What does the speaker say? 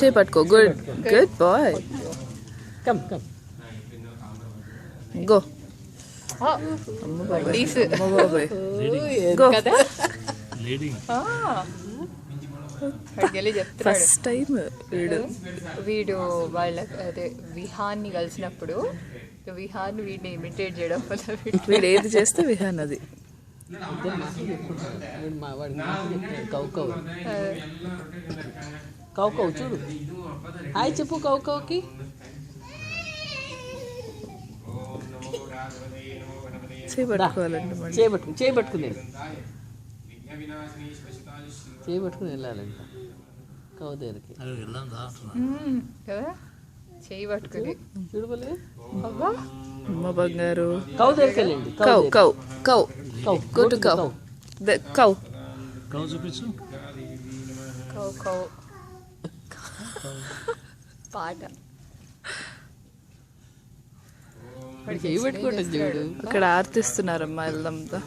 చేపట్టుకో. Good good boy. Come come go. First time వీడు వాళ్ళ అదే విహాన్ని కలిసినప్పుడు విహాన్ వీడిని ఇమిటేట్ చేయడం వల్ల వీడు ఏది చేస్తే విహాన్ అది. కౌ కౌ కౌ కౌ చూడు. హాయ్ చెప్పు కౌ కౌకి. చేయబట్టుకోవాలంటే చేయబట్టుకుని వెళ్ళాలంట కౌ దగ్గరికి. కదా చేయి పట్టుకుని చూడబోలే అమ్మ బంగారు. కౌ దగ్గరికి వెళ్ళండి. Cow cow cow cow go to cow. Cow cow చూపించు. కౌ కౌ పాట చేయబట్టుకుంటుంది చూడు. అక్కడ ఆర్తిస్తున్నారమ్మా వెళ్దాంతో.